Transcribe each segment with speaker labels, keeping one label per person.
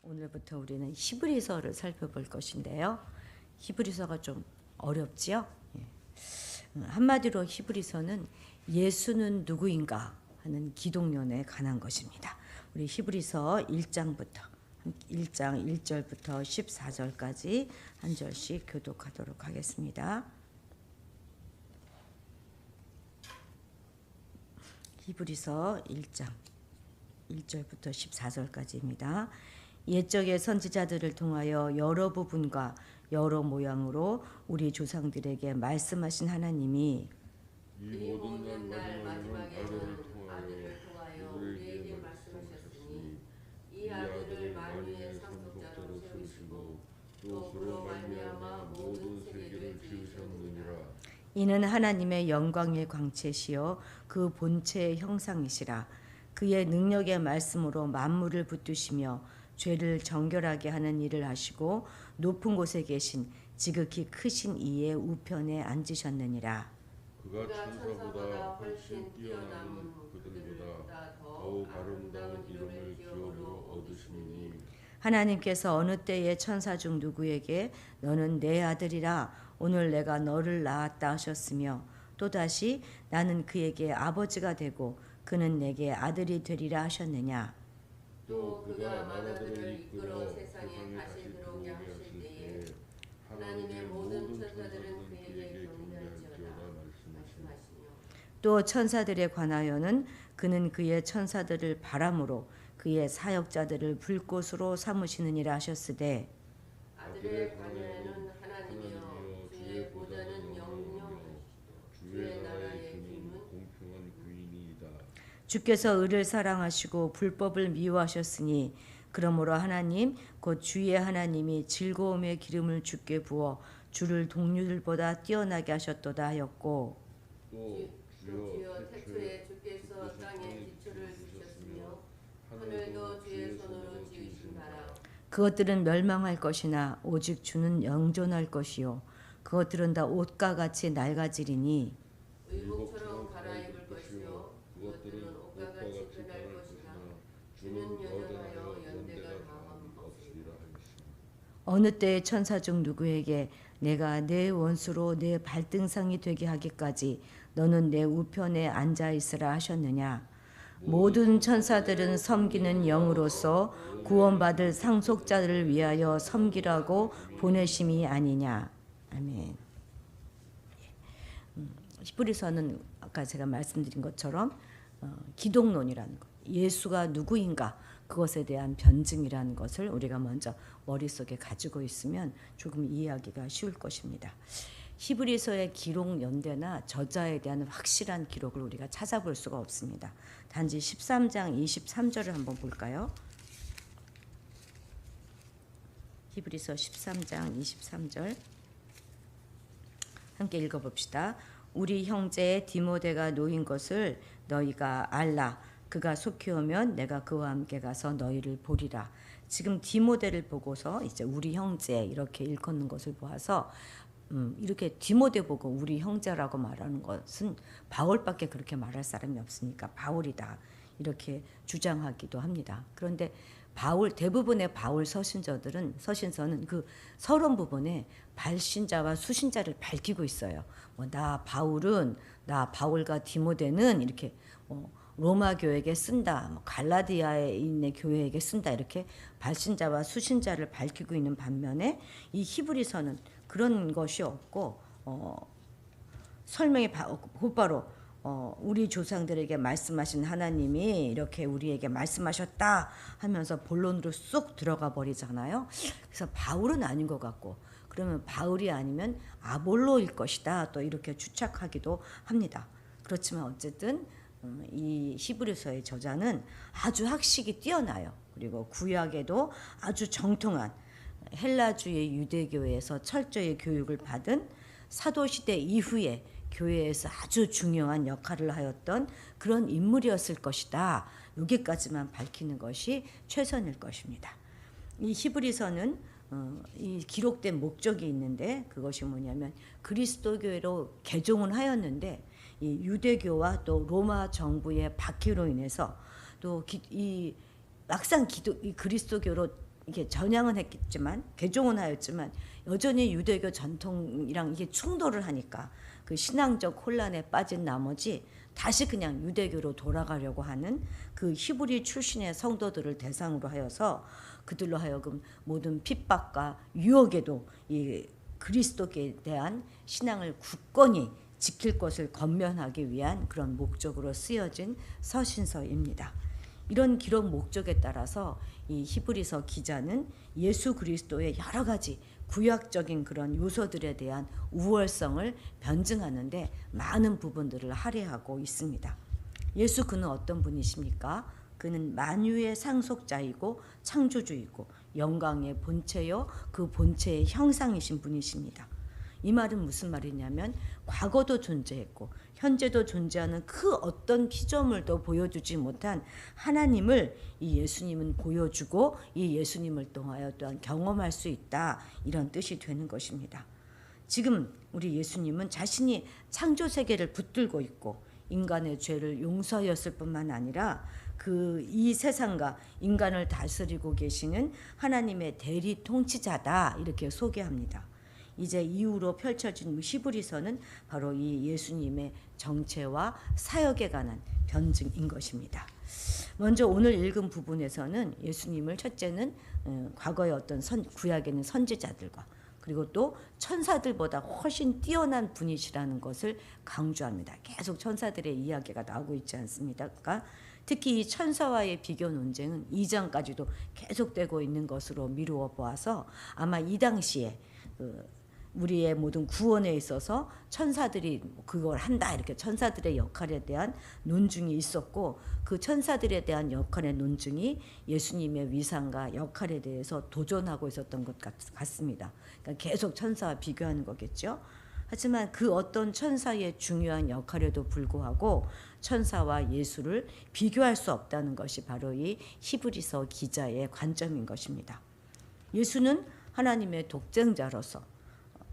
Speaker 1: 오늘부터 우리는 히브리서를 살펴볼 것인데요. 히브리서가 좀 어렵지요? 한마디로 히브리서는 예수는 누구인가 하는 기독론에 관한 것입니다. 우리 히브리서 1장부터 1장 1절부터 14절까지 한 절씩 교독하도록 하겠습니다. 히브리서 1장 1절부터 14절까지입니다. 옛적의 선지자들을 통하여 여러 부분과 여러 모양으로 우리 조상들에게 말씀하신 하나님이
Speaker 2: 이 모든 날 마지막에는 아들을 통하여 우리에게 말씀하셨으니 이 아들을 만유의 상속자로 세우시고 또 그로 말미암아 모든 세계를 지으셨느니라.
Speaker 1: 이는 하나님의 영광의 광채시요 그 본체의 형상이시라. 그의 능력의 말씀으로 만물을 붙드시며 죄를 정결하게 하는 일을 하시고 높은 곳에 계신 지극히 크신 이의 우편에 앉으셨느니라.
Speaker 2: 그가 천사보다 훨씬 뛰어남은 그들보다 더욱 아름다운 이름을 기업으로 얻으시니
Speaker 1: 하나님께서 어느 때에 천사 중 누구에게 너는 내 아들이라 오늘 내가 너를 낳았다 하셨으며 또다시 나는 그에게 아버지가 되고 그는 내게 아들이 되리라 하셨느냐.
Speaker 2: 또 그가 만아들을 이끌어 세상에 다시 들어오게 하실 때에 하나님의 모든 천사들은 그에게 경배할지어다 말씀하시며
Speaker 1: 또 천사들에 관하여는 그는 그의 천사들을 바람으로 그의 사역자들을 불꽃으로 삼으시느니라 하셨으되
Speaker 2: 아들에 관하여는 하나님이여 주의 보좌는 영영하시고 주의 나라의 힘은 공평한 구인이이다.
Speaker 1: 주께서 의를 사랑하시고 불법을 미워하셨으니 그러므로 하나님 곧 주의 하나님이 즐거움의 기름을 주께 부어 주를 동료들보다 뛰어나게 하셨도다 하였고
Speaker 2: 또 주여 태초에 주께서 땅에 기초를 주셨으며 하늘도 주의 손으로 지으신 바라.
Speaker 1: 그것들은 멸망할 것이나 오직 주는 영존할 것이요 그것들은 다 옷과 같이 낡아지리니
Speaker 2: 의복처럼 갈아입을 것이요 그것들은 옷과 같이 변할 것이나 주는 여전하여 연대가 다함 없으리라 하시니
Speaker 1: 어느 때의 천사 중 누구에게 내가 내 원수로 내 발등상이 되게 하기까지 너는 내 우편에 앉아 있으라 하셨느냐. 모든 천사들은 섬기는 영으로서 구원받을 상속자들을 위하여 섬기라고 보내심이 아니냐. 아멘. 히브리서는 아까 제가 말씀드린 것처럼 기독론이라는 것, 예수가 누구인가 그것에 대한 변증이라는 것을 우리가 먼저 머릿속에 가지고 있으면 조금 이해하기가 쉬울 것입니다. 히브리서의 기록 연대나 저자에 대한 확실한 기록을 우리가 찾아볼 수가 없습니다. 단지 13장 23절을 한번 볼까요? 히브리서 13장 23절 함께 읽어봅시다. 우리 형제 디모데가 놓인 것을 너희가 알라. 그가 속히 오면 내가 그와 함께 가서 너희를 보리라. 지금 디모데를 보고서 이제 우리 형제 이렇게 일컫는 것을 보아서 이렇게 디모데 보고 우리 형제라고 말하는 것은 바울밖에 그렇게 말할 사람이 없으니까 바울이다 이렇게 주장하기도 합니다. 그런데 대부분의 바울 서신서는 그 서론 부분에 발신자와 수신자를 밝히고 있어요. 나 바울과 디모데는 이렇게 로마 교회에게 쓴다, 갈라디아에 있는 교회에게 쓴다 이렇게 발신자와 수신자를 밝히고 있는 반면에 이 히브리서는 그런 것이 없고 설명이 곧바로 우리 조상들에게 말씀하신 하나님이 이렇게 우리에게 말씀하셨다 하면서 본론으로 쏙 들어가 버리잖아요. 그래서 바울은 아닌 것 같고 그러면 바울이 아니면 아볼로일 것이다 또 이렇게 추측하기도 합니다. 그렇지만 어쨌든 이 히브리서의 저자는 아주 학식이 뛰어나요. 그리고 구약에도 아주 정통한 헬라주의 유대교회에서 철저히 교육을 받은 사도시대 이후에 교회에서 아주 중요한 역할을 하였던 그런 인물이었을 것이다. 여기까지만 밝히는 것이 최선일 것입니다. 이 히브리서는 이 기록된 목적이 있는데 그것이 뭐냐면 그리스도교회로 개종은 하였는데 이 유대교와 또 로마 정부의 박해로 인해서 또 이 막상 이 그리스도교로 이게 전향은 했겠지만 개종은 하였지만 여전히 유대교 전통이랑 이게 충돌을 하니까 그 신앙적 혼란에 빠진 나머지 다시 그냥 유대교로 돌아가려고 하는 그 히브리 출신의 성도들을 대상으로 하여서 그들로 하여금 모든 핍박과 유혹에도 이 그리스도께 대한 신앙을 굳건히 지킬 것을 건면하기 위한 그런 목적으로 쓰여진 서신서입니다. 이런 기록 목적에 따라서 이 히브리서 기자는 예수 그리스도의 여러 가지 구약적인 그런 요소들에 대한 우월성을 변증하는데 많은 부분들을 할애하고 있습니다. 예수 그는 어떤 분이십니까? 그는 만유의 상속자이고 창조주이고 영광의 본체요 그 본체의 형상이신 분이십니다. 이 말은 무슨 말이냐면 과거도 존재했고 현재도 존재하는 그 어떤 피조물도 보여주지 못한 하나님을 이 예수님은 보여주고 이 예수님을 통하여 또한 경험할 수 있다, 이런 뜻이 되는 것입니다. 지금 우리 예수님은 자신이 창조 세계를 붙들고 있고 인간의 죄를 용서하였을 뿐만 아니라 그 이 세상과 인간을 다스리고 계시는 하나님의 대리 통치자다, 이렇게 소개합니다. 이제 이후로 펼쳐진 히브리서는 바로 이 예수님의 정체와 사역에 관한 변증인 것입니다. 먼저 오늘 읽은 부분에서는 예수님을 첫째는 과거의 어떤 구약에는 선지자들과 그리고 또 천사들보다 훨씬 뛰어난 분이시라는 것을 강조합니다. 계속 천사들의 이야기가 나오고 있지 않습니까? 특히 이 천사와의 비교 논쟁은 이전까지도 계속되고 있는 것으로 미루어 보아서 아마 이 당시에 우리의 모든 구원에 있어서 천사들이 그걸 한다, 이렇게 천사들의 역할에 대한 논증이 있었고 그 천사들에 대한 역할의 논증이 예수님의 위상과 역할에 대해서 도전하고 있었던 것 같습니다. 그러니까 계속 천사와 비교하는 거겠죠. 하지만 그 어떤 천사의 중요한 역할에도 불구하고 천사와 예수를 비교할 수 없다는 것이 바로 이 히브리서 기자의 관점인 것입니다. 예수는 하나님의 독생자로서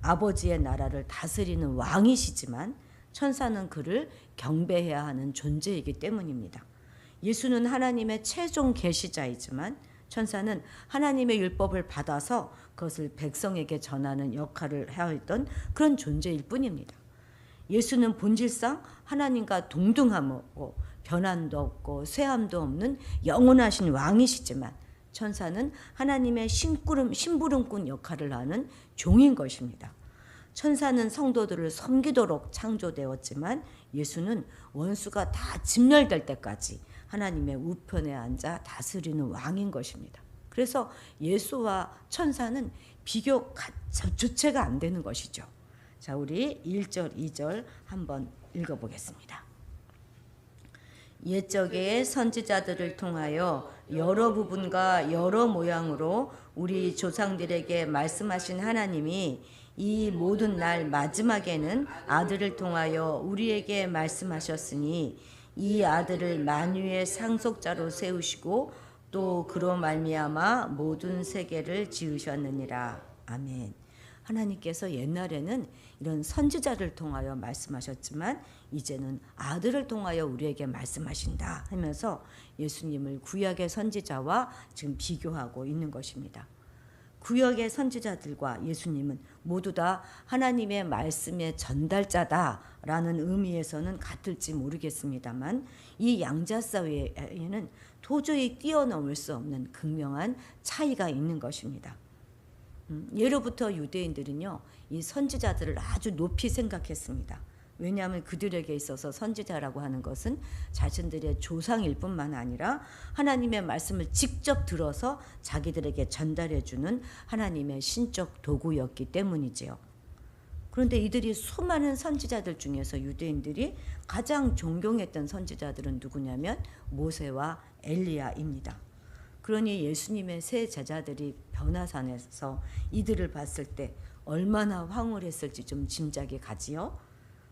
Speaker 1: 아버지의 나라를 다스리는 왕이시지만 천사는 그를 경배해야 하는 존재이기 때문입니다. 예수는 하나님의 최종 계시자이지만 천사는 하나님의 율법을 받아서 그것을 백성에게 전하는 역할을 해야 했던 그런 존재일 뿐입니다. 예수는 본질상 하나님과 동등하고 변함도 없고 쇠함도 없는 영원하신 왕이시지만 천사는 하나님의 심부름꾼 역할을 하는 종인 것입니다. 천사는 성도들을 섬기도록 창조되었지만 예수는 원수가 다 진멸될 때까지 하나님의 우편에 앉아 다스리는 왕인 것입니다. 그래서 예수와 천사는 비교 자체가 안 되는 것이죠. 자, 우리 1절, 2절 한번 읽어보겠습니다. 옛적의 선지자들을 통하여 여러 부분과 여러 모양으로 우리 조상들에게 말씀하신 하나님이 이 모든 날 마지막에는 아들을 통하여 우리에게 말씀하셨으니 이 아들을 만유의 상속자로 세우시고 또 그로 말미암아 모든 세계를 지으셨느니라. 아멘. 하나님께서 옛날에는 이런 선지자를 통하여 말씀하셨지만 이제는 아들을 통하여 우리에게 말씀하신다 하면서 예수님을 구약의 선지자와 지금 비교하고 있는 것입니다. 구약의 선지자들과 예수님은 모두 다 하나님의 말씀의 전달자다라는 의미에서는 같을지 모르겠습니다만 이 양자 사이에는 도저히 뛰어넘을 수 없는 극명한 차이가 있는 것입니다. 예로부터 유대인들은요, 이 선지자들을 아주 높이 생각했습니다. 왜냐하면 그들에게 있어서 선지자라고 하는 것은 자신들의 조상일 뿐만 아니라 하나님의 말씀을 직접 들어서 자기들에게 전달해주는 하나님의 신적 도구였기 때문이지요. 그런데 이들이 수많은 선지자들 중에서 유대인들이 가장 존경했던 선지자들은 누구냐면 모세와 엘리야입니다. 그러니 예수님의 세 제자들이 변화산에서 이들을 봤을 때 얼마나 황홀했을지 좀 짐작이 가지요.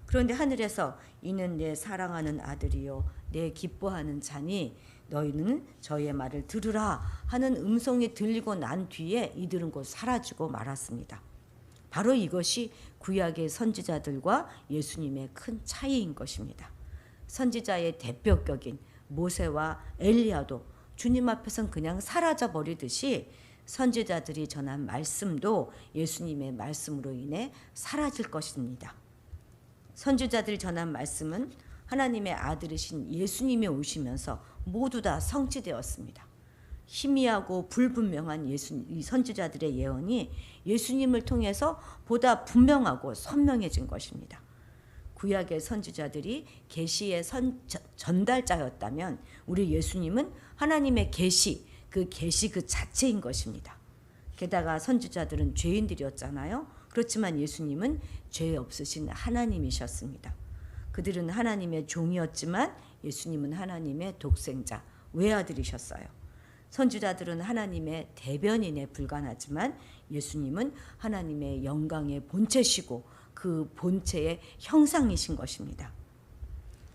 Speaker 1: 그런데 하늘에서 이는 내 사랑하는 아들이요 내 기뻐하는 자니 너희는 저의 말을 들으라 하는 음성이 들리고 난 뒤에 이들은 곧 사라지고 말았습니다. 바로 이것이 구약의 선지자들과 예수님의 큰 차이인 것입니다. 선지자의 대표격인 모세와 엘리야도 주님 앞에서는 그냥 사라져 버리듯이 선지자들이 전한 말씀도 예수님의 말씀으로 인해 사라질 것입니다. 선지자들이 전한 말씀은 하나님의 아들이신 예수님이 오시면서 모두 다 성취되었습니다. 희미하고 불분명한 이 선지자들의 예언이 예수님을 통해서 보다 분명하고 선명해진 것입니다. 구약의 선지자들이 계시의 전달자였다면 우리 예수님은 하나님의 계시 그 자체인 것입니다. 게다가 선지자들은 죄인들이었잖아요. 그렇지만 예수님은 죄 없으신 하나님이셨습니다. 그들은 하나님의 종이었지만 예수님은 하나님의 독생자, 외아들이셨어요. 선지자들은 하나님의 대변인에 불과하지만 예수님은 하나님의 영광의 본체시고 그 본체의 형상이신 것입니다.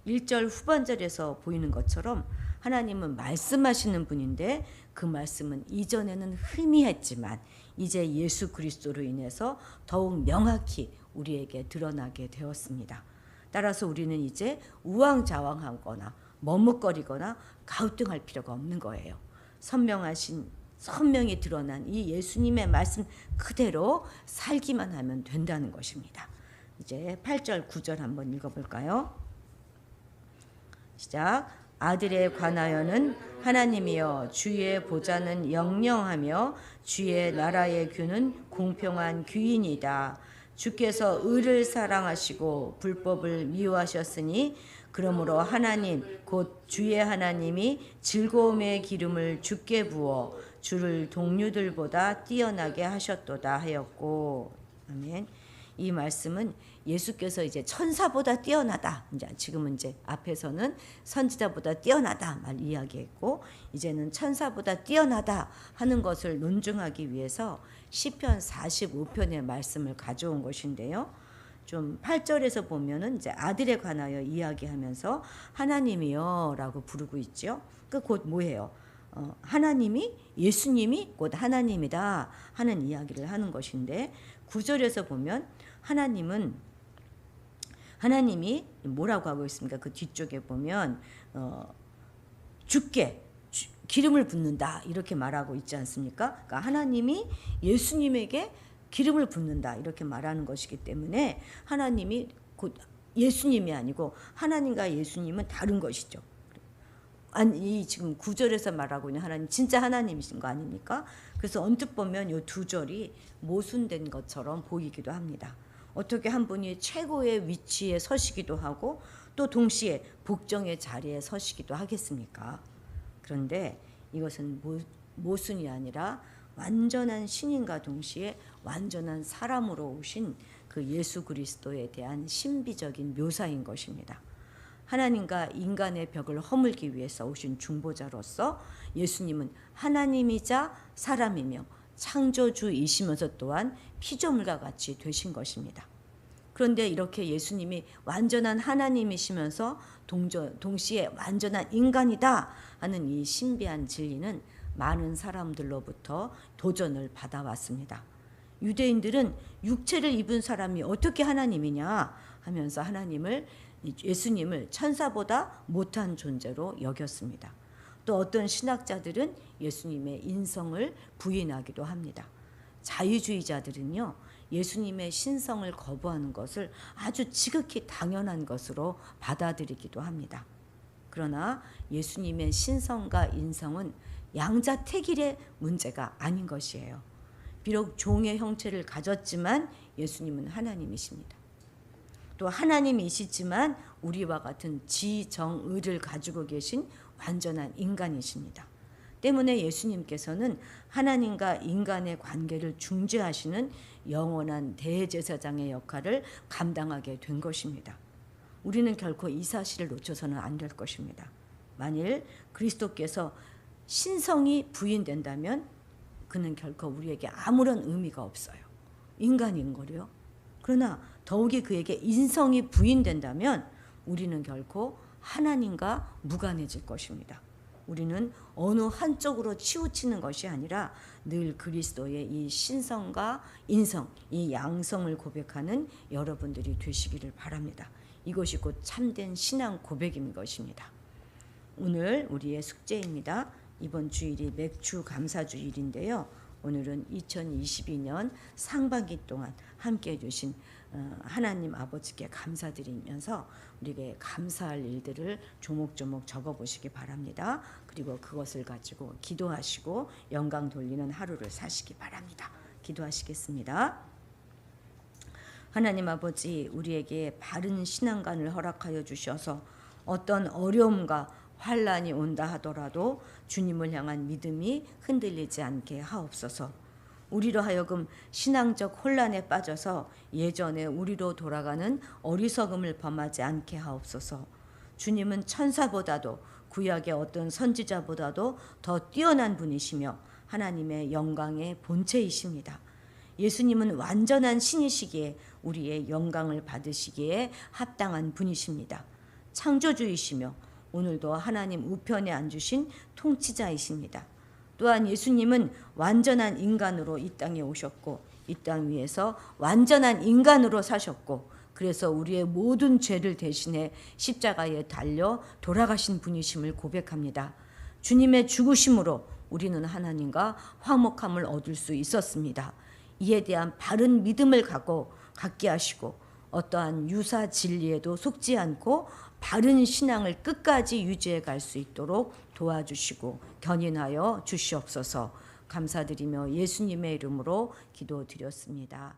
Speaker 1: 1절 후반절에서 보이는 것처럼 하나님은 말씀하시는 분인데 그 말씀은 이전에는 희미했지만 이제 예수 그리스도로 인해서 더욱 명확히 우리에게 드러나게 되었습니다. 따라서 우리는 이제 우왕좌왕하거나 머뭇거리거나 가우뚱할 필요가 없는 거예요. 선명히 드러난 이 예수님의 말씀 그대로 살기만 하면 된다는 것입니다. 이제 8절 9절 한번 읽어볼까요? 시작. 아들에 관하여는 하나님이여 주의 보좌는 영영하며 주의 나라의 규는 공평한 규이니이다. 주께서 의를 사랑하시고 불법을 미워하셨으니 그러므로 하나님 곧 주의 하나님이 즐거움의 기름을 주께 부어 주를 동류들보다 뛰어나게 하셨도다 하였고. 아멘. 이 말씀은 예수께서 이제 천사보다 뛰어나다. 지금은 이제 앞에서는 선지자보다 뛰어나다 말 이야기했고 이제는 천사보다 뛰어나다 하는 것을 논증하기 위해서 시편 45편의 말씀을 가져온 것인데요. 좀 8절에서 보면은 이제 아들에 관하여 이야기하면서 하나님이여라고 부르고 있죠. 그 곧 뭐예요? 하나님이 예수님이 곧 하나님이다 하는 이야기를 하는 것인데 9절에서 보면 하나님이 뭐라고 하고 있습니까? 그 뒤쪽에 보면 주께 기름을 붓는다 이렇게 말하고 있지 않습니까? 그러니까 하나님이 예수님에게 기름을 붓는다 이렇게 말하는 것이기 때문에 하나님이 곧 예수님이 아니고 하나님과 예수님은 다른 것이죠. 아니 이 지금 9절에서 말하고 있는 하나님 진짜 하나님이신 거 아닙니까? 그래서 언뜻 보면 이 두 절이 모순된 것처럼 보이기도 합니다. 어떻게 한 분이 최고의 위치에 서시기도 하고 또 동시에 복정의 자리에 서시기도 하겠습니까? 그런데 이것은 모순이 아니라 완전한 신인과 동시에 완전한 사람으로 오신 그 예수 그리스도에 대한 신비적인 묘사인 것입니다. 하나님과 인간의 벽을 허물기 위해서 오신 중보자로서 예수님은 하나님이자 사람이며 창조주이시면서 또한 피조물과 같이 되신 것입니다. 그런데 이렇게 예수님이 완전한 하나님이시면서 동시에 완전한 인간이다 하는 이 신비한 진리는 많은 사람들로부터 도전을 받아왔습니다. 유대인들은 육체를 입은 사람이 어떻게 하나님이냐 하면서 예수님을 천사보다 못한 존재로 여겼습니다. 또 어떤 신학자들은 예수님의 인성을 부인하기도 합니다. 자유주의자들은요, 예수님의 신성을 거부하는 것을 아주 지극히 당연한 것으로 받아들이기도 합니다. 그러나 예수님의 신성과 인성은 양자택일의 문제가 아닌 것이에요. 비록 종의 형체를 가졌지만 예수님은 하나님이십니다. 또 하나님이시지만 우리와 같은 지정의를 가지고 계신 완전한 인간이십니다. 때문에 예수님께서는 하나님과 인간의 관계를 중재하시는 영원한 대제사장의 역할을 감당하게 된 것입니다. 우리는 결코 이 사실을 놓쳐서는 안 될 것입니다. 만일 그리스도께서 신성이 부인된다면 그는 결코 우리에게 아무런 의미가 없어요. 인간인 거요. 그러나 더욱이 그에게 인성이 부인된다면 우리는 결코 하나님과 무관해질 것입니다. 우리는 어느 한쪽으로 치우치는 것이 아니라 늘 그리스도의 이 신성과 인성, 이 양성을 고백하는 여러분들이 되시기를 바랍니다. 이것이 곧 참된 신앙 고백인 것입니다. 오늘 우리의 숙제입니다. 이번 주일이 맥주 감사주일인데요. 오늘은 2022년 상반기 동안 함께해 주신 하나님 아버지께 감사드리면서 우리에게 감사할 일들을 조목조목 적어보시기 바랍니다. 그리고 그것을 가지고 기도하시고 영광 돌리는 하루를 사시기 바랍니다. 기도하시겠습니다. 하나님 아버지, 우리에게 바른 신앙관을 허락하여 주셔서 어떤 어려움과 환난이 온다 하더라도 주님을 향한 믿음이 흔들리지 않게 하옵소서. 우리로 하여금 신앙적 혼란에 빠져서 예전에 우리로 돌아가는 어리석음을 범하지 않게 하옵소서. 주님은 천사보다도 구약의 어떤 선지자보다도 더 뛰어난 분이시며 하나님의 영광의 본체이십니다. 예수님은 완전한 신이시기에 우리의 영광을 받으시기에 합당한 분이십니다. 창조주이시며 오늘도 하나님 우편에 앉으신 통치자이십니다. 또한 예수님은 완전한 인간으로 이 땅에 오셨고 이 땅 위에서 완전한 인간으로 사셨고 그래서 우리의 모든 죄를 대신해 십자가에 달려 돌아가신 분이심을 고백합니다. 주님의 죽으심으로 우리는 하나님과 화목함을 얻을 수 있었습니다. 이에 대한 바른 믿음을 갖게 하시고 어떠한 유사 진리에도 속지 않고 바른 신앙을 끝까지 유지해 갈 수 있도록 도와주시고 견인하여 주시옵소서. 감사드리며 예수님의 이름으로 기도드렸습니다.